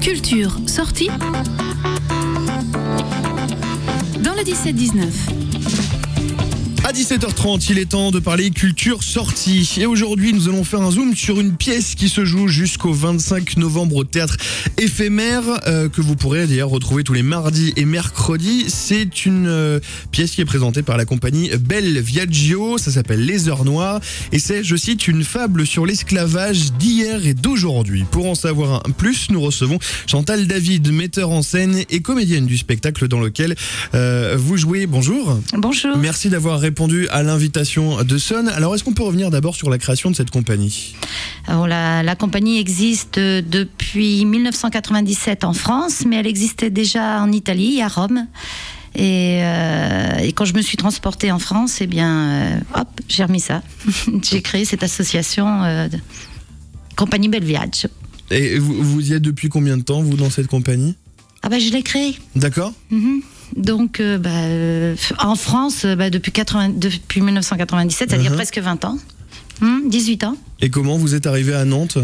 Culture sortie dans le 17-19. À 17h30, il est temps de parler culture sortie. Et aujourd'hui, nous allons faire un zoom sur une pièce qui se joue jusqu'au 25 novembre au Théâtre Éphémère, que vous pourrez d'ailleurs retrouver tous les mardis et mercredis. C'est une pièce qui est présentée par la compagnie Bel Viaggio. Ça s'appelle Les Heures Noires. Et c'est, je cite, une fable sur l'esclavage d'hier et d'aujourd'hui. Pour en savoir un plus, nous recevons Chantal David, metteur en scène et comédienne du spectacle dans lequel vous jouez. Bonjour. Bonjour. Merci d'avoir répondu à l'invitation de Son. Alors, est-ce qu'on peut revenir d'abord sur la création de cette compagnie ? Alors, la compagnie existe depuis 1997 en France, mais elle existait déjà en Italie, à Rome. Et quand je me suis transportée en France, j'ai remis ça. J'ai créé cette association compagnie Bel Viaggio. Et vous y êtes depuis combien de temps, vous, dans cette compagnie ? Je l'ai créée. D'accord. Donc, en France, depuis 1997, c'est-à-dire presque 20 ans, 18 ans. Et comment vous êtes arrivé à Nantes ?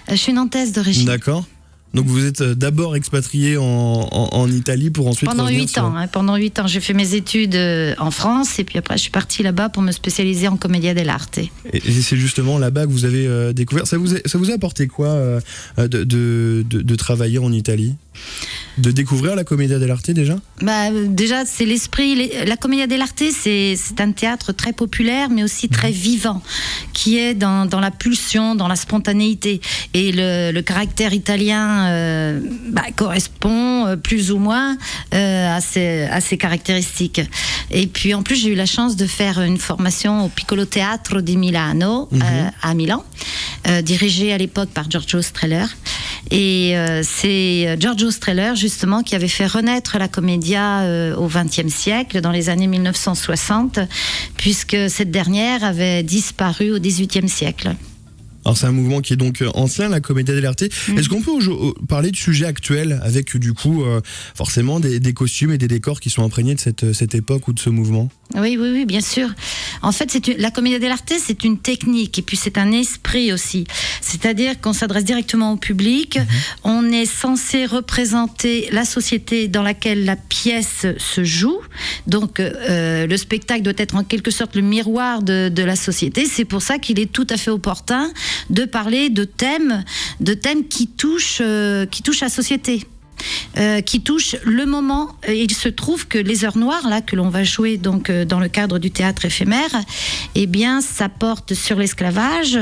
Je suis nantaise d'origine. D'accord. Donc vous êtes d'abord expatriée en Italie pour ensuite pendant revenir 8 ans. Pendant 8 ans, j'ai fait mes études en France et puis après je suis partie là-bas pour me spécialiser en commedia dell'arte. Et c'est justement là-bas que vous avez découvert. Ça vous a apporté quoi de travailler en Italie ? De découvrir la commedia dell'arte déjà ? Déjà, c'est l'esprit. La commedia dell'arte, c'est un théâtre très populaire, mais aussi très vivant, qui est dans la pulsion, dans la spontanéité. Et le caractère italien correspond plus ou moins à ces caractéristiques. Et puis, en plus, j'ai eu la chance de faire une formation au Piccolo Teatro di Milano, à Milan, dirigée à l'époque par Giorgio Strehler. Et c'est Giorgio Strehler, justement, qui avait fait renaître la commedia au XXe siècle, dans les années 1960, puisque cette dernière avait disparu au XVIIIe siècle. Alors c'est un mouvement qui est donc ancien, la commedia dell'arte. Est-ce qu'on peut parler de sujets actuels avec du coup forcément des costumes et des décors qui sont imprégnés de cette époque ou de ce mouvement ? Oui, bien sûr. En fait, la commedia dell'arte, c'est une technique et puis c'est un esprit aussi. C'est-à-dire qu'on s'adresse directement au public. On est censé représenter la société dans laquelle la pièce se joue. Donc, le spectacle doit être en quelque sorte le miroir de la société. C'est pour ça qu'il est tout à fait opportun de parler de thèmes qui touchent la société. Qui touche le moment. Il se trouve que les Heures Noires, là, que l'on va jouer donc dans le cadre du Théâtre Éphémère, ça porte sur l'esclavage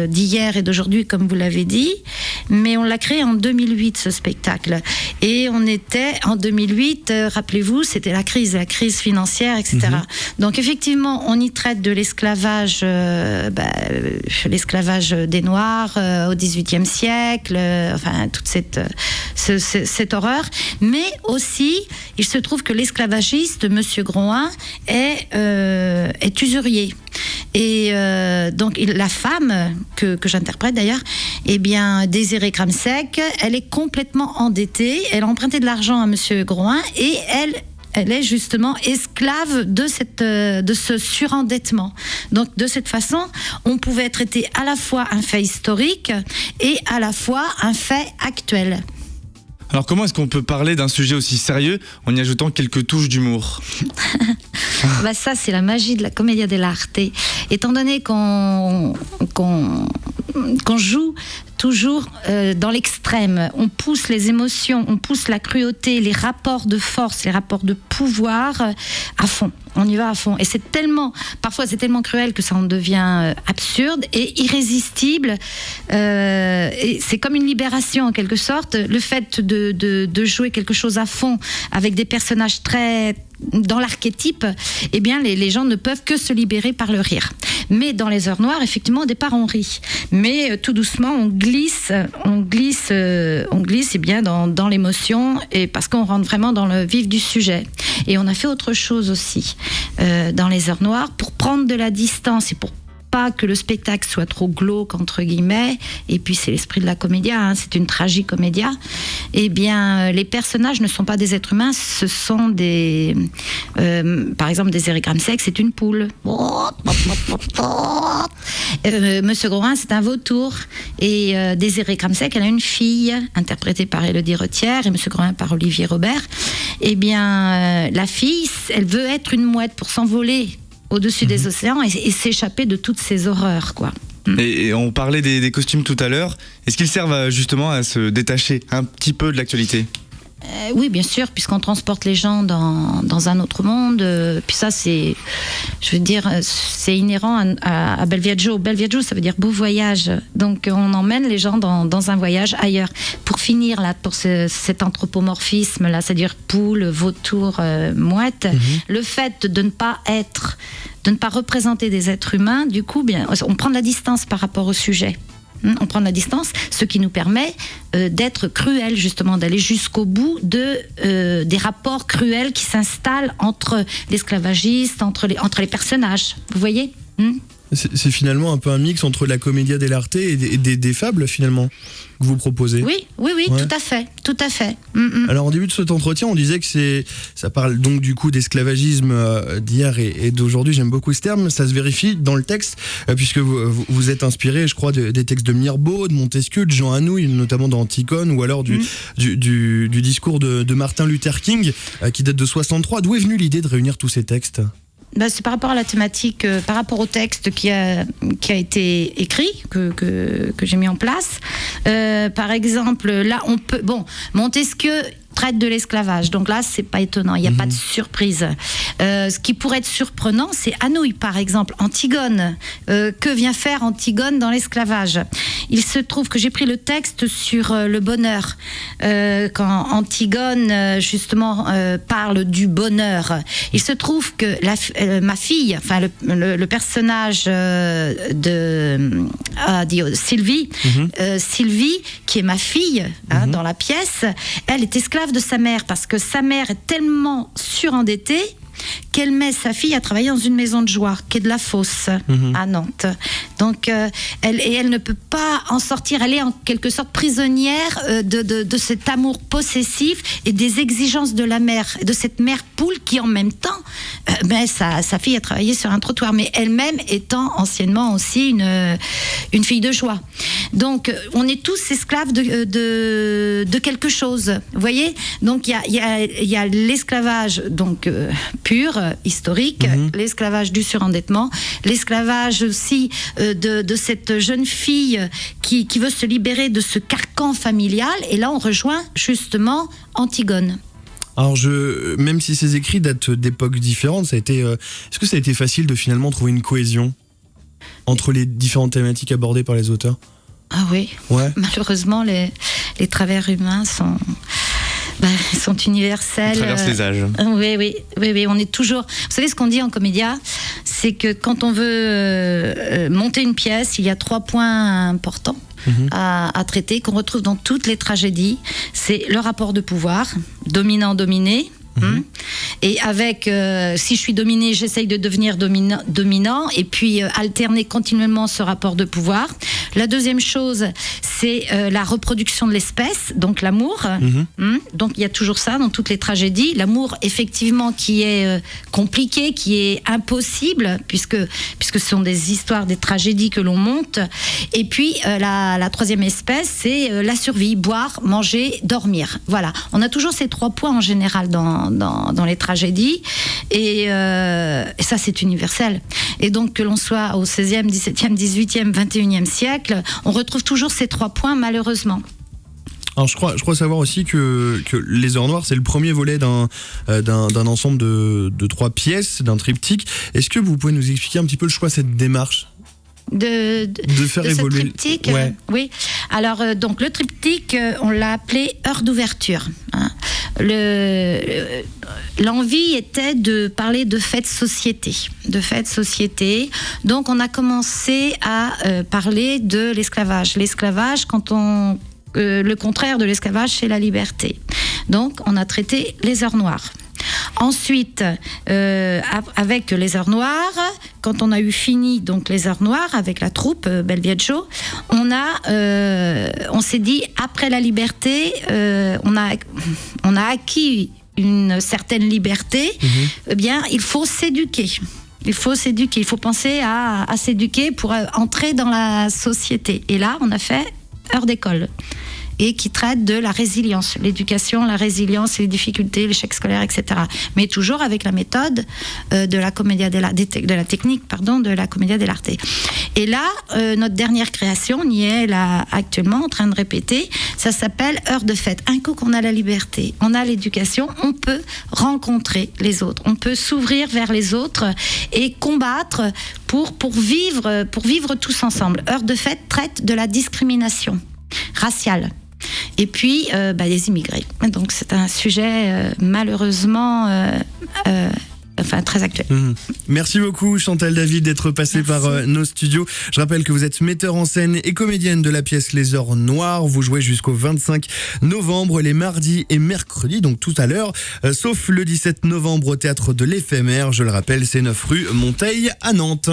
d'hier et d'aujourd'hui, comme vous l'avez dit, mais on l'a créé en 2008, ce spectacle. Et on était en 2008, rappelez-vous, c'était la crise financière, etc. Donc effectivement, on y traite de l'esclavage, l'esclavage des Noirs au XVIIIe siècle, toute cette horreur, mais aussi il se trouve que l'esclavagiste Monsieur Groin est usurier. Et donc la femme que j'interprète d'ailleurs, Désirée Kramsek, elle est complètement endettée, elle a emprunté de l'argent à Monsieur Groin et elle est justement esclave de ce surendettement. Donc, de cette façon, on pouvait traiter à la fois un fait historique et à la fois un fait actuel. Alors comment est-ce qu'on peut parler d'un sujet aussi sérieux en y ajoutant quelques touches d'humour ? Ça, c'est la magie de la commedia dell'arte. Étant donné qu'on joue toujours dans l'extrême, on pousse les émotions, on pousse la cruauté, les rapports de force, les rapports de pouvoir à fond. On y va à fond. Et parfois c'est tellement cruel que ça en devient absurde et irrésistible. Et c'est comme une libération en quelque sorte. Le fait de jouer quelque chose à fond avec des personnages très dans l'archétype, les gens ne peuvent que se libérer par le rire. Mais dans les Heures Noires, effectivement, au départ, on rit. Mais tout doucement, on glisse dans l'émotion, et parce qu'on rentre vraiment dans le vif du sujet. Et on a fait autre chose aussi dans les Heures Noires pour prendre de la distance et pour pas que le spectacle soit trop glauque entre guillemets, et puis c'est l'esprit de la comédia, c'est une tragicomédia, eh bien, les personnages ne sont pas des êtres humains, ce sont des, par exemple, Désiré Gramsec, c'est une poule. Monsieur Groin, c'est un vautour. Et Désiré Gramsec, elle a une fille, interprétée par Élodie Retière, et Monsieur Groin par Olivier Robert. Eh bien, la fille, elle veut être une mouette pour s'envoler au-dessus des océans et s'échapper de toutes ces horreurs, quoi. Et on parlait des costumes tout à l'heure. Est-ce qu'ils servent justement à se détacher un petit peu de l'actualité ? Oui, bien sûr, puisqu'on transporte les gens dans un autre monde. Puis ça, c'est inhérent à Bel Viaggio. Bel Viaggio, ça veut dire beau voyage. Donc, on emmène les gens dans un voyage ailleurs. Pour finir, là, pour cet anthropomorphisme, là, c'est-à-dire poule, vautour, mouette, le fait de ne pas représenter des êtres humains, du coup, bien, on prend de la distance par rapport au sujet. On prend de la distance, ce qui nous permet d'être cruel, justement, d'aller jusqu'au bout des rapports cruels qui s'installent entre l'esclavagiste, entre les personnages. Vous voyez ? C'est finalement un peu un mix entre la commedia dell'arte et des fables, finalement, que vous proposez. Oui, ouais. tout à fait. Alors, en début de cet entretien, on disait que ça parle donc du coup d'esclavagisme d'hier et d'aujourd'hui. J'aime beaucoup ce terme. Ça se vérifie dans le texte, puisque vous êtes inspiré, je crois, des textes de Mirbeau, de Montesquieu, de Jean Anouilh, notamment dans Antigone, ou alors du discours de Martin Luther King, qui date de 63. D'où est venue l'idée de réunir tous ces textes ? C'est par rapport à la thématique, par rapport au texte qui a été écrit, que j'ai mis en place. Par exemple, là, Montesquieu traite de l'esclavage, donc là, c'est pas étonnant, il n'y a pas de surprise. Ce qui pourrait être surprenant, c'est Anouilh, par exemple, Antigone. Que vient faire Antigone dans l'esclavage ? Il se trouve que j'ai pris le texte sur le bonheur. Quand Antigone, justement, parle du bonheur, il se trouve que ma fille, enfin le personnage de Sylvie, Sylvie, qui est ma fille, dans la pièce, elle est esclave de sa mère, parce que sa mère est tellement surendettée qu'elle met sa fille à travailler dans une maison de joie, qui est de la Fosse, à Nantes. Donc, elle ne peut pas en sortir. Elle est en quelque sorte prisonnière de cet amour possessif et des exigences de la mère, de cette mère poule qui, en même temps, sa fille a travaillé sur un trottoir, mais elle-même étant anciennement aussi une fille de joie. Donc, on est tous esclaves de quelque chose, vous voyez ? Donc, il y a l'esclavage donc pur, historique, l'esclavage du surendettement, l'esclavage aussi de cette jeune fille qui veut se libérer de ce carcan familial. Et là, on rejoint justement Antigone. Alors, même si ces écrits datent d'époques différentes, est-ce que ça a été facile de finalement trouver une cohésion entre les différentes thématiques abordées par les auteurs ? Ah oui, ouais. Malheureusement, les travers humains sont universels. Ils traversent les âges. Oui, on est toujours... Vous savez ce qu'on dit en comédia ? C'est que quand on veut monter une pièce, il y a 3 points importants à traiter, qu'on retrouve dans toutes les tragédies. C'est le rapport de pouvoir, dominant-dominé. Et avec, si je suis dominé, j'essaye de devenir dominant, et puis alterner continuellement ce rapport de pouvoir. La deuxième chose, c'est la reproduction de l'espèce, donc l'amour. Donc il y a toujours ça dans toutes les tragédies. L'amour, effectivement, qui est compliqué, qui est impossible, puisque ce sont des histoires, des tragédies que l'on monte. Et puis la troisième espèce, c'est la survie, boire, manger, dormir. Voilà, on a toujours ces 3 points en général dans les tragédies, et ça c'est universel. Et donc que l'on soit au 16e, 17e, 18e, 21e siècle, on retrouve toujours ces 3 points, malheureusement. Alors je crois savoir aussi que Les Heures Noires, c'est le premier volet d'un ensemble de 3 pièces, d'un triptyque. Est-ce que vous pouvez nous expliquer un petit peu le choix de cette démarche ? De faire évoluer ce triptyque, oui. Alors donc le triptyque, on l'a appelé Heure d'ouverture. L'envie était de parler de faits de société. Donc on a commencé à parler de l'esclavage. L'esclavage, le contraire de l'esclavage, c'est la liberté. Donc on a traité les heures noires. Ensuite, avec les Heures Noires, quand on a eu fini donc les Heures Noires avec la troupe Bel Viaggio, on s'est dit après la liberté, on a acquis une certaine liberté. Eh bien, il faut s'éduquer. Il faut penser à s'éduquer pour entrer dans la société. Et là, on a fait Heures d'école, et qui traite de la résilience, l'éducation, la résilience, les difficultés, l'échec scolaire, etc. Mais toujours avec la méthode de la commedia de la technique, de la commedia dell'arte. Et là, notre dernière création, on y est là actuellement en train de répéter, ça s'appelle Heures de fête. Un coup qu'on a la liberté, on a l'éducation, on peut rencontrer les autres, on peut s'ouvrir vers les autres et combattre pour vivre tous ensemble. Heures de fête traite de la discrimination raciale. Et puis, les immigrés. Donc, c'est un sujet malheureusement très actuel. Merci beaucoup Chantal David d'être passée par nos studios. Je rappelle que vous êtes metteur en scène et comédienne de la pièce Les Heures Noires. Vous jouez jusqu'au 25 novembre, les mardis et mercredis, donc tout à l'heure, sauf le 17 novembre au Théâtre de l'Éphémère. Je le rappelle, c'est 9 rue Monteil à Nantes.